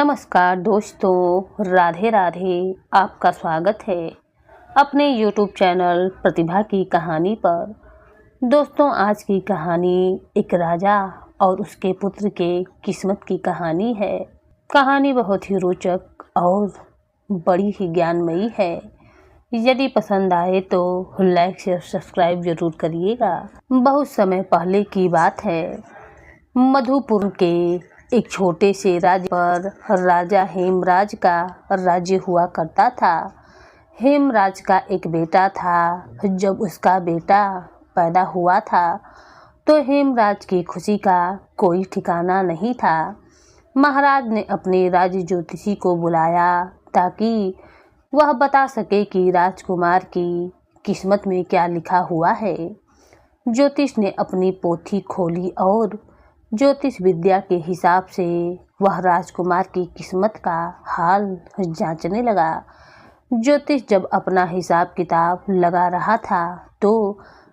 नमस्कार दोस्तों, राधे राधे। आपका स्वागत है अपने YouTube चैनल प्रतिभा की कहानी पर। दोस्तों, आज की कहानी एक राजा और उसके पुत्र के किस्मत की कहानी है। कहानी बहुत ही रोचक और बड़ी ही ज्ञानमयी है। यदि पसंद आए तो लाइक शेयर सब्सक्राइब जरूर करिएगा। बहुत समय पहले की बात है। मधुपुर के एक छोटे से राज्य पर राजा हेमराज का राज्य हुआ करता था। हेमराज का एक बेटा था। जब उसका बेटा पैदा हुआ था तो हेमराज की खुशी का कोई ठिकाना नहीं था। महाराज ने अपने राज्य ज्योतिषी को बुलाया ताकि वह बता सके कि राजकुमार की किस्मत में क्या लिखा हुआ है। ज्योतिष ने अपनी पोथी खोली और ज्योतिष विद्या के हिसाब से वह राजकुमार की किस्मत का हाल जांचने लगा। ज्योतिष जब अपना हिसाब किताब लगा रहा था तो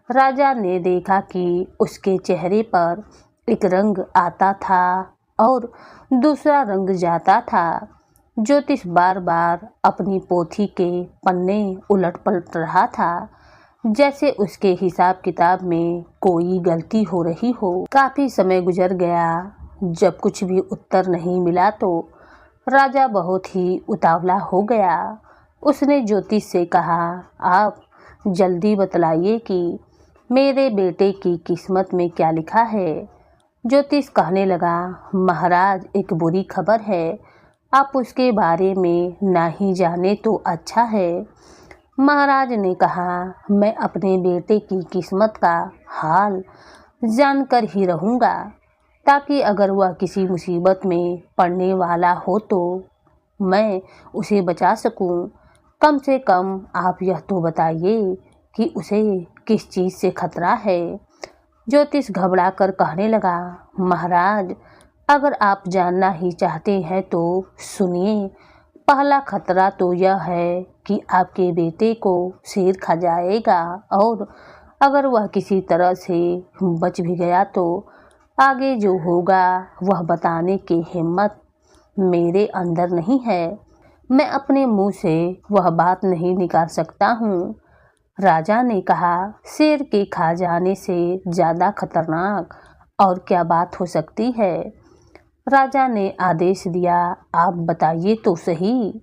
राजा ने देखा कि उसके चेहरे पर एक रंग आता था और दूसरा रंग जाता था। ज्योतिष बार बार अपनी पोथी के पन्ने उलट पलट रहा था, जैसे उसके हिसाब किताब में कोई गलती हो रही हो। काफी समय गुजर गया। जब कुछ भी उत्तर नहीं मिला तो राजा बहुत ही उतावला हो गया। उसने ज्योतिष से कहा, आप जल्दी बतलाइए कि मेरे बेटे की किस्मत में क्या लिखा है। ज्योतिष कहने लगा, महाराज, एक बुरी खबर है। आप उसके बारे में ना ही जाने तो अच्छा है। महाराज ने कहा, मैं अपने बेटे की किस्मत का हाल जानकर ही रहूँगा ताकि अगर वह किसी मुसीबत में पड़ने वाला हो तो मैं उसे बचा सकूं। कम से कम आप यह तो बताइए कि उसे किस चीज़ से खतरा है। ज्योतिष घबराकर कहने लगा, महाराज, अगर आप जानना ही चाहते हैं तो सुनिए। पहला खतरा तो यह है कि आपके बेटे को शेर खा जाएगा और अगर वह किसी तरह से बच भी गया तो आगे जो होगा वह बताने की हिम्मत मेरे अंदर नहीं है। मैं अपने मुंह से वह बात नहीं निकाल सकता हूँ। राजा ने कहा, शेर के खा जाने से ज़्यादा खतरनाक और क्या बात हो सकती है। राजा ने आदेश दिया, आप बताइए तो सही।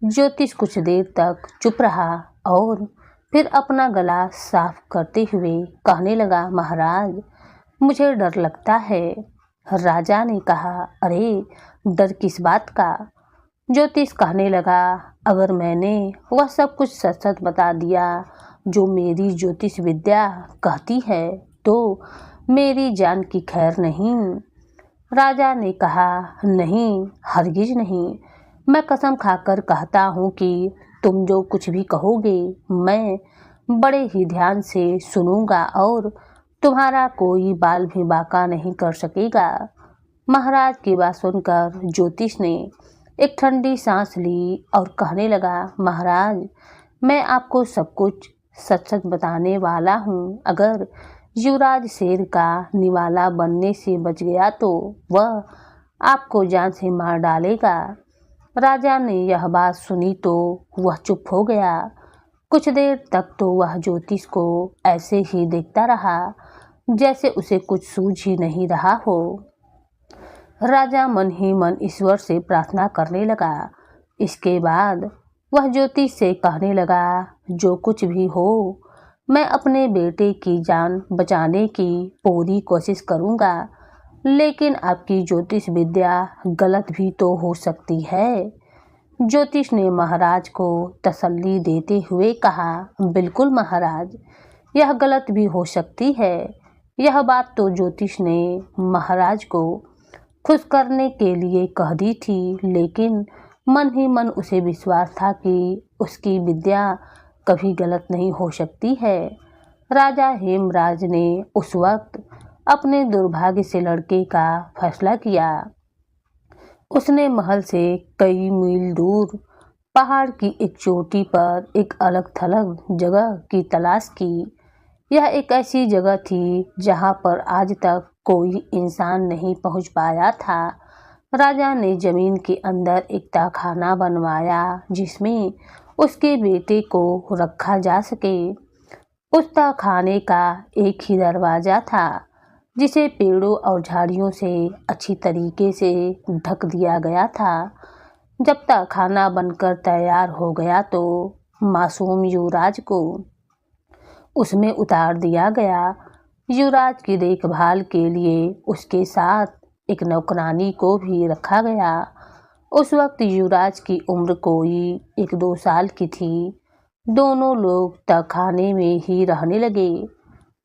ज्योतिष कुछ देर तक चुप रहा और फिर अपना गला साफ करते हुए कहने लगा, महाराज, मुझे डर लगता है। राजा ने कहा, अरे डर किस बात का। ज्योतिष कहने लगा, अगर मैंने वह सब कुछ सच सच बता दिया जो मेरी ज्योतिष विद्या कहती है तो मेरी जान की खैर नहीं। राजा ने कहा, नहीं, हरगिज नहीं। मैं कसम खाकर कहता हूँ कि तुम जो कुछ भी कहोगे मैं बड़े ही ध्यान से सुनूंगा और तुम्हारा कोई बाल भी बाका नहीं कर सकेगा। महाराज की बात सुनकर ज्योतिष ने एक ठंडी सांस ली और कहने लगा, महाराज, मैं आपको सब कुछ सच सच बताने वाला हूँ। अगर युवराज शेर का निवाला बनने से बच गया तो वह आपको जान से मार डालेगा। राजा ने यह बात सुनी तो वह चुप हो गया। कुछ देर तक तो वह ज्योतिष को ऐसे ही देखता रहा जैसे उसे कुछ सूझ ही नहीं रहा हो। राजा मन ही मन ईश्वर से प्रार्थना करने लगा। इसके बाद वह ज्योतिष से कहने लगा, जो कुछ भी हो मैं अपने बेटे की जान बचाने की पूरी कोशिश करूंगा, लेकिन आपकी ज्योतिष विद्या गलत भी तो हो सकती है। ज्योतिष ने महाराज को तसल्ली देते हुए कहा, बिल्कुल महाराज, यह गलत भी हो सकती है। यह बात तो ज्योतिष ने महाराज को खुश करने के लिए कह दी थी, लेकिन मन ही मन उसे विश्वास था कि उसकी विद्या कभी गलत नहीं हो सकती है। राजा हेमराज ने उस वक्त अपने दुर्भाग्य से लड़के का फैसला किया। उसने महल से कई मील दूर पहाड़ की एक चोटी पर एक अलग थलग जगह की तलाश की। यह एक ऐसी जगह थी जहां पर आज तक कोई इंसान नहीं पहुंच पाया था। राजा ने जमीन के अंदर एक तहखाना बनवाया जिसमें उसके बेटे को रखा जा सके। उस तहखाने का एक ही दरवाजा था जिसे पेड़ों और झाड़ियों से अच्छी तरीके से ढक दिया गया था। जब तहखाना बनकर तैयार हो गया तो मासूम युवराज को उसमें उतार दिया गया। युवराज की देखभाल के लिए उसके साथ एक नौकरानी को भी रखा गया। उस वक्त युवराज की उम्र कोई 1-2 साल की थी। दोनों लोग तहखाने में ही रहने लगे।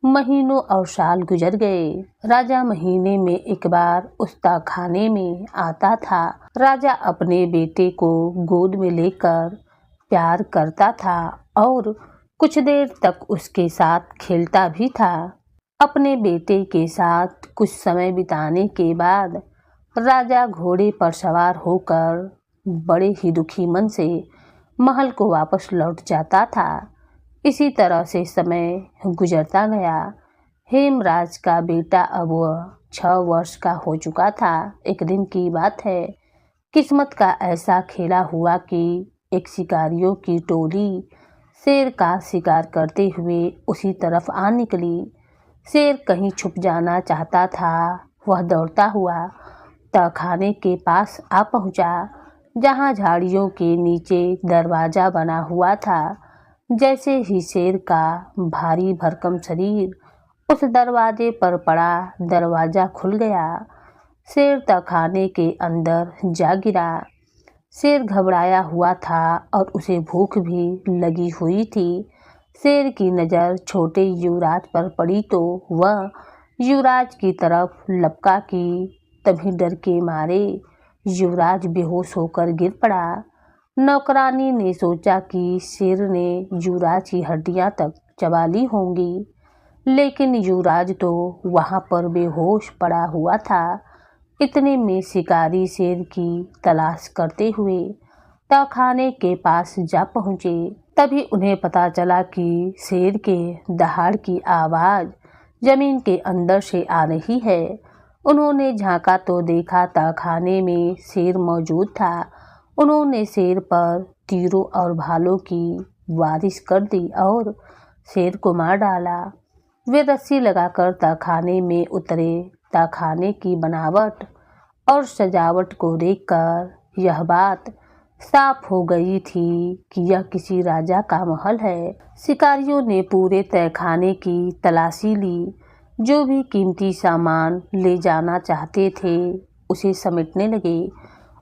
महीनों और साल गुजर गए। राजा महीने में एक बार उस तहखाने में आता था। राजा अपने बेटे को गोद में लेकर प्यार करता था और कुछ देर तक उसके साथ खेलता भी था। अपने बेटे के साथ कुछ समय बिताने के बाद राजा घोड़े पर सवार होकर बड़े ही दुखी मन से महल को वापस लौट जाता था। इसी तरह से समय गुजरता गया। हेमराज का बेटा अब 6 वर्ष का हो चुका था। एक दिन की बात है, किस्मत का ऐसा खेला हुआ कि एक शिकारियों की टोली शेर का शिकार करते हुए उसी तरफ आ निकली। शेर कहीं छुप जाना चाहता था। वह दौड़ता हुआ तहखाने के पास आ पहुंचा, जहां झाड़ियों के नीचे दरवाजा बना हुआ था। जैसे ही शेर का भारी भरकम शरीर उस दरवाजे पर पड़ा, दरवाजा खुल गया। शेर तहखाने के अंदर जा गिरा। शेर घबराया हुआ था और उसे भूख भी लगी हुई थी। शेर की नज़र छोटे युवराज पर पड़ी तो वह युवराज की तरफ लपका कि तभी डर के मारे युवराज बेहोश होकर गिर पड़ा। नौकरानी ने सोचा कि शेर ने युवराज की हड्डियां तक चबा ली होंगी, लेकिन युवराज तो वहां पर बेहोश पड़ा हुआ था। इतने में शिकारी शेर की तलाश करते हुए तहखाने के पास जा पहुंचे। तभी उन्हें पता चला कि शेर के दहाड़ की आवाज़ जमीन के अंदर से आ रही है। उन्होंने झांका तो देखा तहखाने में शेर मौजूद था। उन्होंने शेर पर तीरों और भालों की बारिश कर दी और शेर को मार डाला। वे रस्सी लगाकर तहखाने में उतरे। तहखाने की बनावट और सजावट को देखकर यह बात साफ हो गई थी कि यह किसी राजा का महल है। शिकारियों ने पूरे तहखाने की तलाशी ली। जो भी कीमती सामान ले जाना चाहते थे उसे समेटने लगे।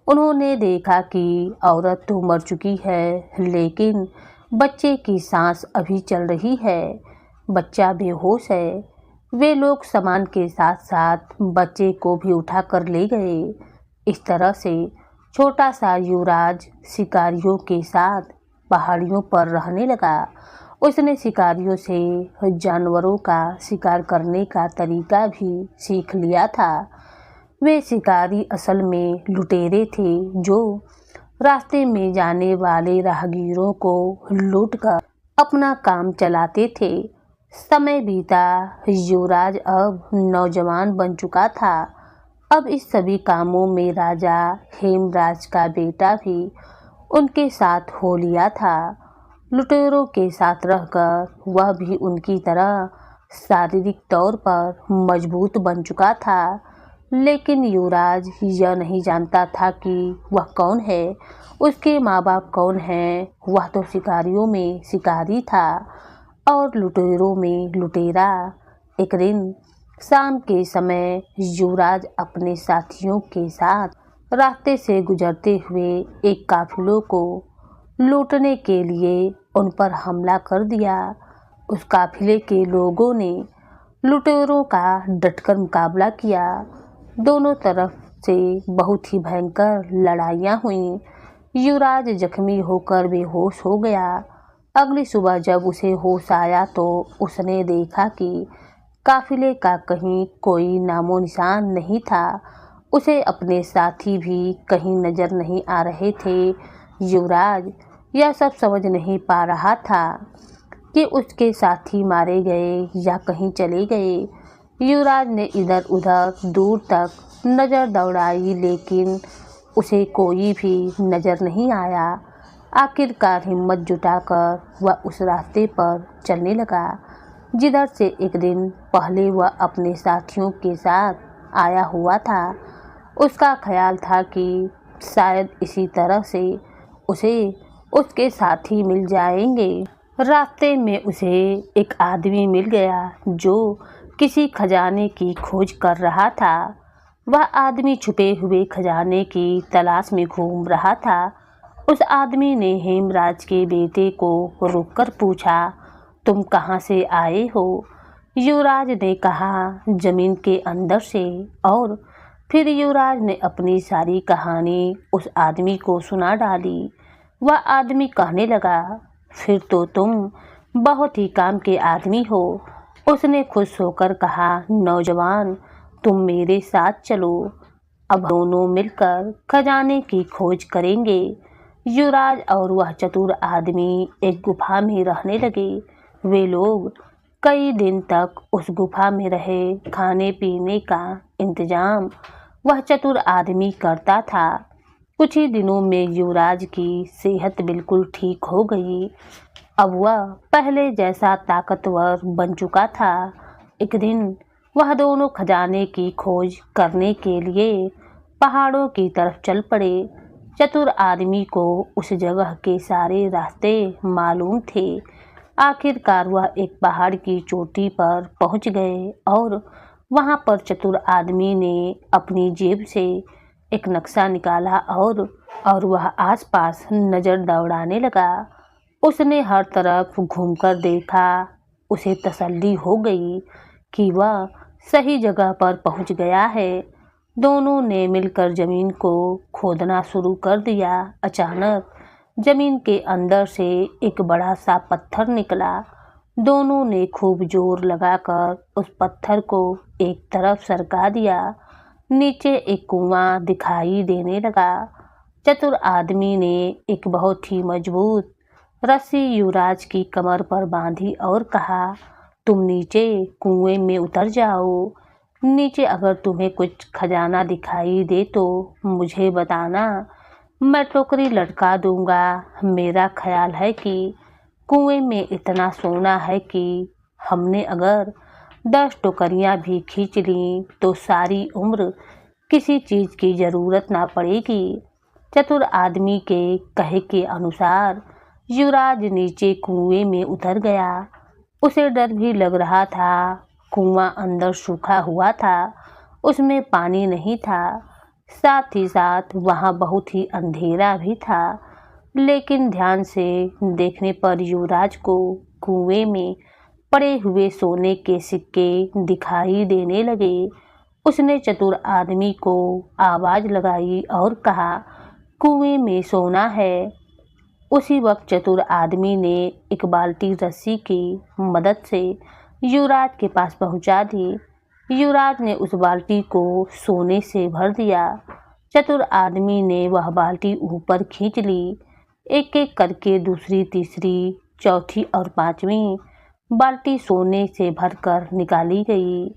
उन्होंने देखा कि औरत तो मर चुकी है, लेकिन बच्चे की सांस अभी चल रही है। बच्चा बेहोश है। वे लोग सामान के साथ साथ बच्चे को भी उठाकर ले गए। इस तरह से छोटा सा युवराज शिकारियों के साथ पहाड़ियों पर रहने लगा। उसने शिकारियों से जानवरों का शिकार करने का तरीका भी सीख लिया था। वे शिकारी असल में लुटेरे थे जो रास्ते में जाने वाले राहगीरों को लूटकर अपना काम चलाते थे। समय बीता, युवराज अब नौजवान बन चुका था। अब इस सभी कामों में राजा हेमराज का बेटा भी उनके साथ हो लिया था। लुटेरों के साथ रहकर वह भी उनकी तरह शारीरिक तौर पर मजबूत बन चुका था। लेकिन युवराज यह नहीं जानता था कि वह कौन है, उसके माँ बाप कौन हैं। वह तो शिकारियों में शिकारी था और लुटेरों में लुटेरा। एक दिन शाम के समय युवराज अपने साथियों के साथ रास्ते से गुजरते हुए एक काफिलों को लूटने के लिए उन पर हमला कर दिया। उस काफिले के लोगों ने लुटेरों का डटकर मुकाबला किया। दोनों तरफ से बहुत ही भयंकर लड़ाइयाँ हुईं। युवराज जख्मी होकर बेहोश हो गया। अगली सुबह जब उसे होश आया तो उसने देखा कि काफिले का कहीं कोई नामो निशान नहीं था। उसे अपने साथी भी कहीं नजर नहीं आ रहे थे। युवराज यह सब समझ नहीं पा रहा था कि उसके साथी मारे गए या कहीं चले गए। युवराज ने इधर उधर दूर तक नज़र दौड़ाई, लेकिन उसे कोई भी नज़र नहीं आया। आखिरकार हिम्मत जुटाकर वह उस रास्ते पर चलने लगा जिधर से एक दिन पहले वह अपने साथियों के साथ आया हुआ था। उसका ख्याल था कि शायद इसी तरह से उसे उसके साथी मिल जाएंगे। रास्ते में उसे एक आदमी मिल गया जो किसी खजाने की खोज कर रहा था। वह आदमी छुपे हुए खजाने की तलाश में घूम रहा था। उस आदमी ने हेमराज के बेटे को रोककर पूछा, तुम कहाँ से आए हो? युवराज ने कहा, जमीन के अंदर से। और फिर युवराज ने अपनी सारी कहानी उस आदमी को सुना डाली। वह आदमी कहने लगा, फिर तो तुम बहुत ही काम के आदमी हो। उसने खुश होकर कहा, नौजवान, तुम मेरे साथ चलो, अब दोनों मिलकर खजाने की खोज करेंगे। युवराज और वह चतुर आदमी एक गुफा में रहने लगे। वे लोग कई दिन तक उस गुफा में रहे। खाने पीने का इंतजाम वह चतुर आदमी करता था। कुछ ही दिनों में युवराज की सेहत बिल्कुल ठीक हो गई। अब वह पहले जैसा ताकतवर बन चुका था। एक दिन वह दोनों खजाने की खोज करने के लिए पहाड़ों की तरफ चल पड़े। चतुर आदमी को उस जगह के सारे रास्ते मालूम थे। आखिरकार वह एक पहाड़ की चोटी पर पहुंच गए और वहां पर चतुर आदमी ने अपनी जेब से एक नक्शा निकाला और वह आसपास नज़र दौड़ाने लगा। उसने हर तरफ घूमकर देखा। उसे तसल्ली हो गई कि वह सही जगह पर पहुंच गया है। दोनों ने मिलकर जमीन को खोदना शुरू कर दिया। अचानक जमीन के अंदर से एक बड़ा सा पत्थर निकला। दोनों ने खूब जोर लगाकर उस पत्थर को एक तरफ सरका दिया। नीचे एक कुआं दिखाई देने लगा। चतुर आदमी ने एक बहुत ही मजबूत रस्सी युवराज की कमर पर बांधी और कहा, तुम नीचे कुएं में उतर जाओ। नीचे अगर तुम्हें कुछ खजाना दिखाई दे तो मुझे बताना, मैं टोकरी लटका दूंगा। मेरा ख्याल है कि कुएं में इतना सोना है कि हमने अगर 10 टोकरियां भी खींच लीं तो सारी उम्र किसी चीज़ की ज़रूरत ना पड़ेगी। चतुर आदमी के कहे के अनुसार युवराज नीचे कुएं में उतर गया। उसे डर भी लग रहा था। कुआं अंदर सूखा हुआ था, उसमें पानी नहीं था। साथ ही साथ वहाँ बहुत ही अंधेरा भी था। लेकिन ध्यान से देखने पर युवराज को कुएं में पड़े हुए सोने के सिक्के दिखाई देने लगे। उसने चतुर आदमी को आवाज़ लगाई और कहा, कुएं में सोना है। उसी वक्त चतुर आदमी ने एक बाल्टी रस्सी की मदद से युवराज के पास पहुंचा दी। युवराज ने उस बाल्टी को सोने से भर दिया। चतुर आदमी ने वह बाल्टी ऊपर खींच ली। एक एक करके दूसरी, तीसरी, चौथी और पांचवी बाल्टी सोने से भरकर निकाली गई।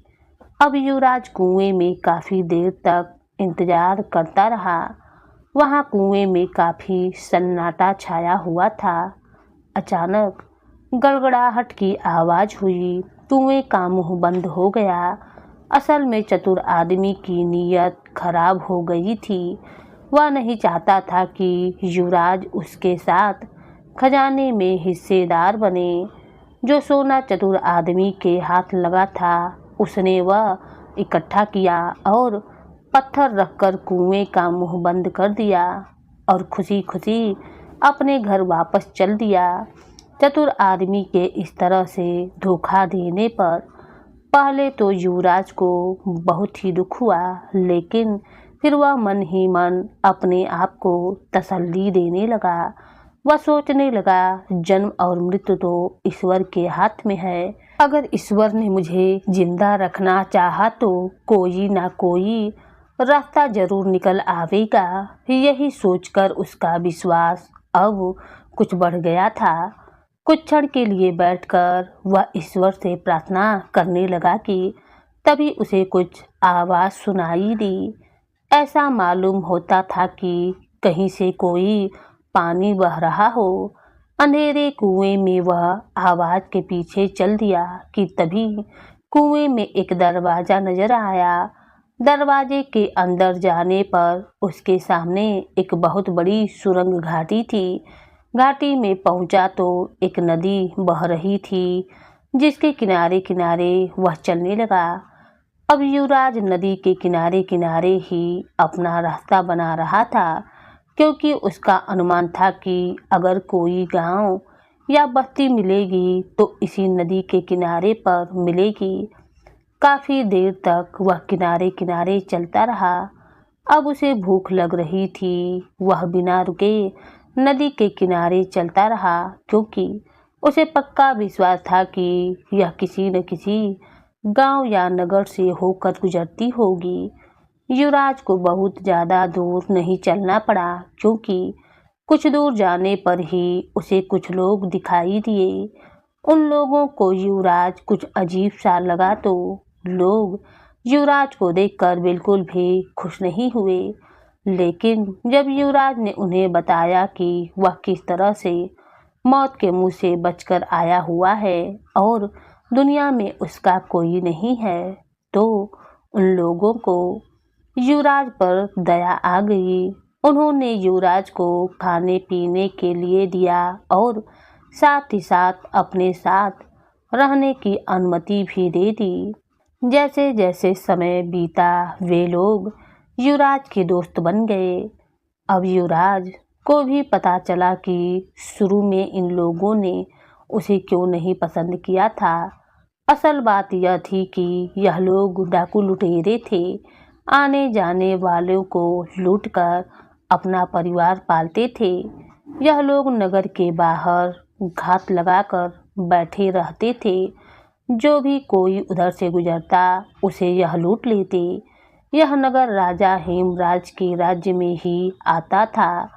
अब युवराज कुएं में काफ़ी देर तक इंतजार करता रहा। वहाँ कुएं में काफ़ी सन्नाटा छाया हुआ था। अचानक गड़गड़ाहट की आवाज़ हुई। कुएं का मुंह बंद हो गया। असल में चतुर आदमी की नीयत खराब हो गई थी। वह नहीं चाहता था कि युवराज उसके साथ खजाने में हिस्सेदार बने। जो सोना चतुर आदमी के हाथ लगा था उसने वह इकट्ठा किया और पत्थर रखकर कुएं का मुंह बंद कर दिया और खुशी खुशी अपने घर वापस चल दिया। चतुर आदमी के इस तरह से धोखा देने पर पहले तो युवराज को बहुत ही दुख हुआ, लेकिन फिर वह मन ही मन अपने आप को तसल्ली देने लगा। वह सोचने लगा, जन्म और मृत्यु तो ईश्वर के हाथ में है। अगर ईश्वर ने मुझे जिंदा रखना चाहा तो कोई ना कोई रास्ता जरूर निकल आवेगा। यही सोचकर उसका विश्वास अब कुछ बढ़ गया था। कुछ क्षण के लिए बैठकर वह ईश्वर से प्रार्थना करने लगा कि तभी उसे कुछ आवाज़ सुनाई दी। ऐसा मालूम होता था कि कहीं से कोई पानी बह रहा हो। अंधेरे कुएं में वह आवाज़ के पीछे चल दिया कि तभी कुएं में एक दरवाज़ा नजर आया। दरवाजे के अंदर जाने पर उसके सामने एक बहुत बड़ी सुरंग घाटी थी। घाटी में पहुंचा तो एक नदी बह रही थी, जिसके किनारे किनारे वह चलने लगा। अब युवराज नदी के किनारे किनारे ही अपना रास्ता बना रहा था, क्योंकि उसका अनुमान था कि अगर कोई गांव या बस्ती मिलेगी तो इसी नदी के किनारे पर मिलेगी। काफी देर तक वह किनारे किनारे चलता रहा। अब उसे भूख लग रही थी। वह बिना रुके नदी के किनारे चलता रहा, क्योंकि उसे पक्का विश्वास था कि यह किसी न किसी गांव या नगर से होकर गुजरती होगी। युवराज को बहुत ज्यादा दूर नहीं चलना पड़ा, क्योंकि कुछ दूर जाने पर ही उसे कुछ लोग दिखाई दिए। उन लोगों को युवराज कुछ अजीब सा लगा तो लोग युवराज को देखकर बिल्कुल भी खुश नहीं हुए। लेकिन जब युवराज ने उन्हें बताया कि वह किस तरह से मौत के मुंह से बचकर आया हुआ है और दुनिया में उसका कोई नहीं है, तो उन लोगों को युवराज पर दया आ गई। उन्होंने युवराज को खाने पीने के लिए दिया और साथ ही साथ अपने साथ रहने की अनुमति भी दे दी। जैसे जैसे समय बीता वे लोग युवराज के दोस्त बन गए। अब युवराज को भी पता चला कि शुरू में इन लोगों ने उसे क्यों नहीं पसंद किया था। असल बात यह थी कि यह लोग डाकू लुटेरे थे। आने जाने वालों को लूटकर अपना परिवार पालते थे। यह लोग नगर के बाहर घात लगाकर बैठे रहते थे। जो भी कोई उधर से गुजरता उसे यह लूट लेते। यह नगर राजा हेमराज के राज्य में ही आता था।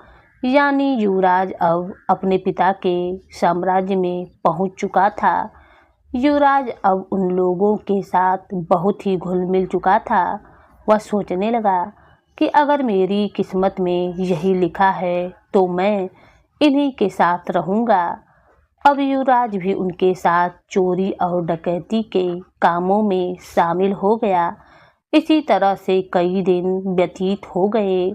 यानी युवराज अब अपने पिता के साम्राज्य में पहुंच चुका था। युवराज अब उन लोगों के साथ बहुत ही घुल मिल चुका था। वह सोचने लगा कि अगर मेरी किस्मत में यही लिखा है तो मैं इन्हीं के साथ रहूँगा। अब युवराज भी उनके साथ चोरी और डकैती के कामों में शामिल हो गया। इसी तरह से कई दिन व्यतीत हो गए।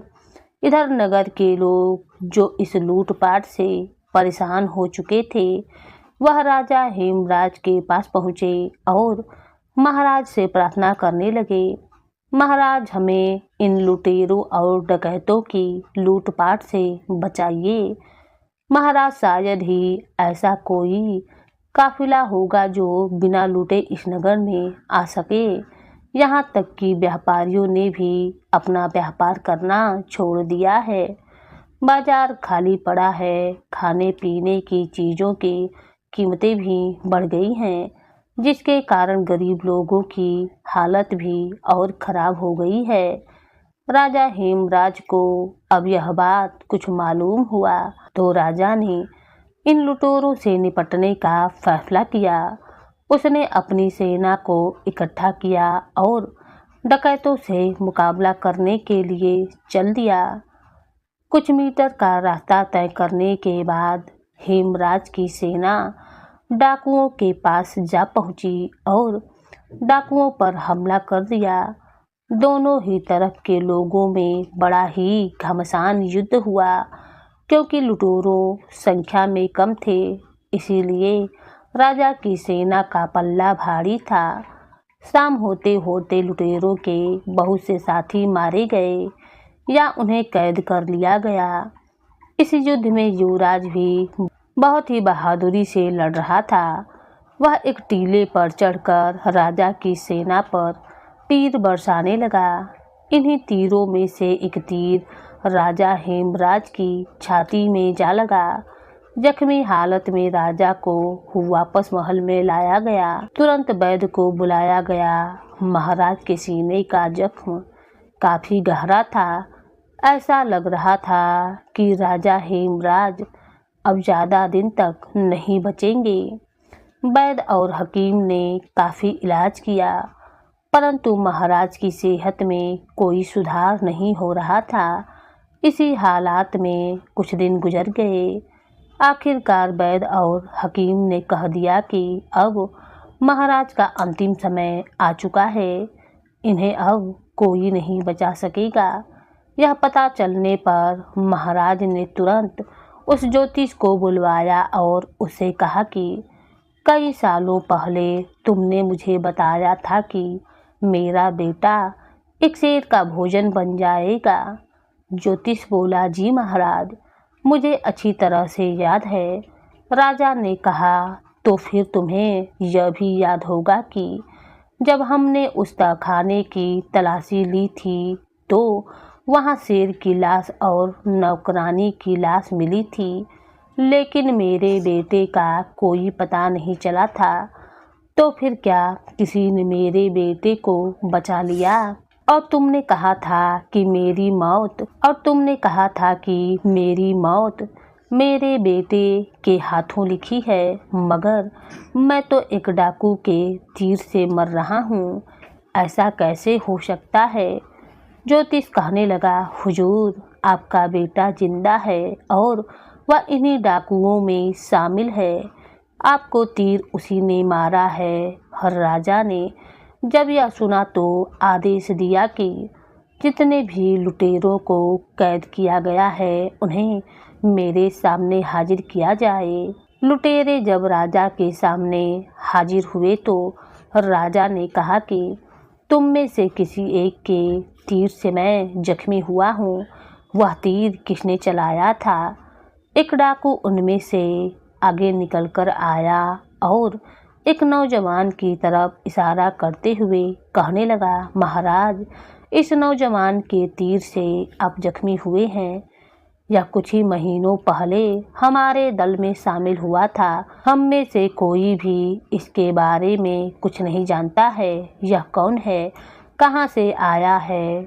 इधर नगर के लोग जो इस लूटपाट से परेशान हो चुके थे, वह राजा हेमराज के पास पहुँचे और महाराज से प्रार्थना करने लगे। महाराज, हमें इन लुटेरों और डकैतों की लूटपाट से बचाइए। महाराज, शायद ही ऐसा कोई काफिला होगा जो बिना लूटे इस नगर में आ सके। यहाँ तक कि व्यापारियों ने भी अपना व्यापार करना छोड़ दिया है। बाजार खाली पड़ा है। खाने पीने की चीज़ों की कीमतें भी बढ़ गई हैं, जिसके कारण गरीब लोगों की हालत भी और खराब हो गई है। राजा हेमराज को अब यह बात कुछ मालूम हुआ तो राजा ने इन लुटेरों से निपटने का फैसला किया। उसने अपनी सेना को इकट्ठा किया और डकैतों से मुकाबला करने के लिए चल दिया। कुछ मीटर का रास्ता तय करने के बाद हेमराज की सेना डाकुओं के पास जा पहुंची और डाकुओं पर हमला कर दिया। दोनों ही तरफ के लोगों में बड़ा ही घमासान युद्ध हुआ। क्योंकि लुटेरों संख्या में कम थे, इसीलिए राजा की सेना का पल्ला भारी था। शाम होते होते लुटेरों के बहुत से साथी मारे गए या उन्हें कैद कर लिया गया। इस युद्ध में युवराज भी बहुत ही बहादुरी से लड़ रहा था। वह एक टीले पर चढ़कर राजा की सेना पर तीर बरसाने लगा। इन्हीं तीरों में से एक तीर राजा हेमराज की छाती में जा लगा। जख्मी हालत में राजा को वापस महल में लाया गया। तुरंत वैद्य को बुलाया गया। महाराज के सीने का जख्म काफी गहरा था। ऐसा लग रहा था कि राजा हेमराज अब ज़्यादा दिन तक नहीं बचेंगे। वैद्य और हकीम ने काफ़ी इलाज किया। परंतु महाराज की सेहत में कोई सुधार नहीं हो रहा था। इसी हालात में कुछ दिन गुजर गए। आखिरकार वैद्य और हकीम ने कह दिया कि अब महाराज का अंतिम समय आ चुका है, इन्हें अब कोई नहीं बचा सकेगा। यह पता चलने पर महाराज ने तुरंत उस ज्योतिष को बुलवाया और उससे कहा कि कई सालों पहले तुमने मुझे बताया था कि मेरा बेटा एक शेर का भोजन बन जाएगा। ज्योतिष बोला, जी महाराज, मुझे अच्छी तरह से याद है। राजा ने कहा, तो फिर तुम्हें यह भी याद होगा कि जब हमने उस तहखाने की तलाशी ली थी तो वहाँ शेर की लाश और नौकरानी की लाश मिली थी, लेकिन मेरे बेटे का कोई पता नहीं चला था। तो फिर क्या किसी ने मेरे बेटे को बचा लिया? और तुमने कहा था कि मेरी मौत मेरे बेटे के हाथों लिखी है, मगर मैं तो एक डाकू के तीर से मर रहा हूँ। ऐसा कैसे हो सकता है? ज्योतिष कहने लगा, हुजूर, आपका बेटा जिंदा है और वह इन्हीं डाकुओं में शामिल है। आपको तीर उसी ने मारा है। हर राजा ने जब यह सुना तो आदेश दिया कि जितने भी लुटेरों को कैद किया गया है उन्हें मेरे सामने हाजिर किया जाए। लुटेरे जब राजा के सामने हाजिर हुए तो राजा ने कहा कि तुम में से किसी एक के तीर से मैं जख्मी हुआ हूँ। वह तीर किसने चलाया था? एक डाकू उनमें से आगे निकलकर आया और एक नौजवान की तरफ इशारा करते हुए कहने लगा, महाराज, इस नौजवान के तीर से आप जख्मी हुए हैं। यह कुछ ही महीनों पहले हमारे दल में शामिल हुआ था। हम में से कोई भी इसके बारे में कुछ नहीं जानता है। यह कौन है? कहाँ से आया है?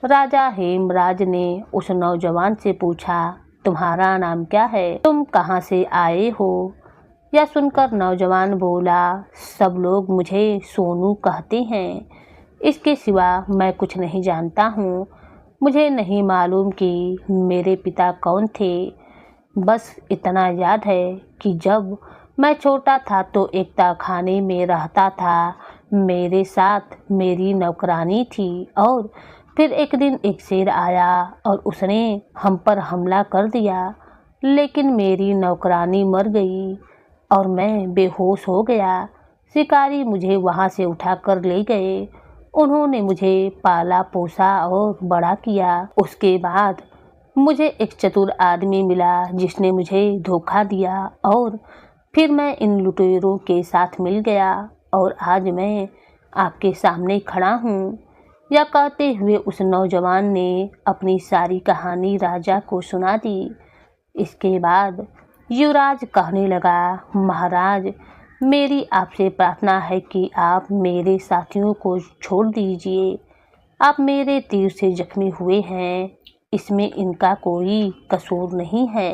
राजा हेमराज ने उस नौजवान से पूछा, तुम्हारा नाम क्या है? तुम कहाँ से आए हो? यह सुनकर नौजवान बोला, सब लोग मुझे सोनू कहते हैं, इसके सिवा मैं कुछ नहीं जानता हूँ। मुझे नहीं मालूम कि मेरे पिता कौन थे। बस इतना याद है कि जब मैं छोटा था तो एक तहखाने में रहता था। मेरे साथ मेरी नौकरानी थी और फिर एक दिन एक शेर आया और उसने हम पर हमला कर दिया, लेकिन मेरी नौकरानी मर गई और मैं बेहोश हो गया। शिकारी मुझे वहाँ से उठाकर ले गए। उन्होंने मुझे पाला पोसा और बड़ा किया। उसके बाद मुझे एक चतुर आदमी मिला जिसने मुझे धोखा दिया और फिर मैं इन लुटेरों के साथ मिल गया और आज मैं आपके सामने खड़ा हूँ। यह कहते हुए उस नौजवान ने अपनी सारी कहानी राजा को सुना दी। इसके बाद युवराज कहने लगा, महाराज, मेरी आपसे प्रार्थना है कि आप मेरे साथियों को छोड़ दीजिए। आप मेरे तीर से जख्मी हुए हैं, इसमें इनका कोई कसूर नहीं है।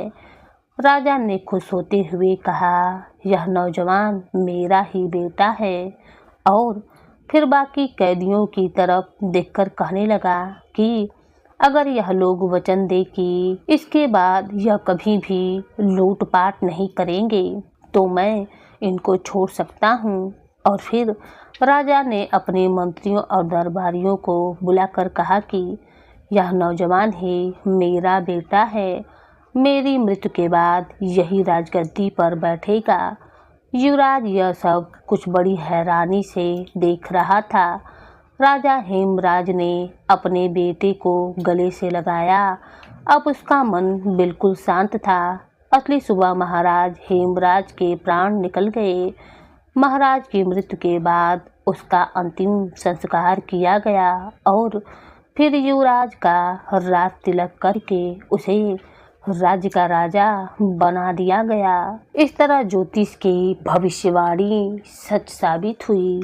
राजा ने खुश होते हुए कहा, यह नौजवान मेरा ही बेटा है। और फिर बाकी कैदियों की तरफ देखकर कहने लगा कि अगर यह लोग वचन दे कि इसके बाद यह कभी भी लूटपाट नहीं करेंगे तो मैं इनको छोड़ सकता हूँ। और फिर राजा ने अपने मंत्रियों और दरबारियों को बुलाकर कहा कि यह नौजवान ही मेरा बेटा है। मेरी मृत्यु के बाद यही राजगद्दी पर बैठेगा। युवराज यह सब कुछ बड़ी हैरानी से देख रहा था। राजा हेमराज ने अपने बेटे को गले से लगाया। अब उसका मन बिल्कुल शांत था। अगली सुबह महाराज हेमराज के प्राण निकल गए। महाराज की मृत्यु के बाद उसका अंतिम संस्कार किया गया और फिर युवराज का राज तिलक करके उसे राज्य का राजा बना दिया गया। इस तरह ज्योतिष की भविष्यवाणी सच साबित हुई।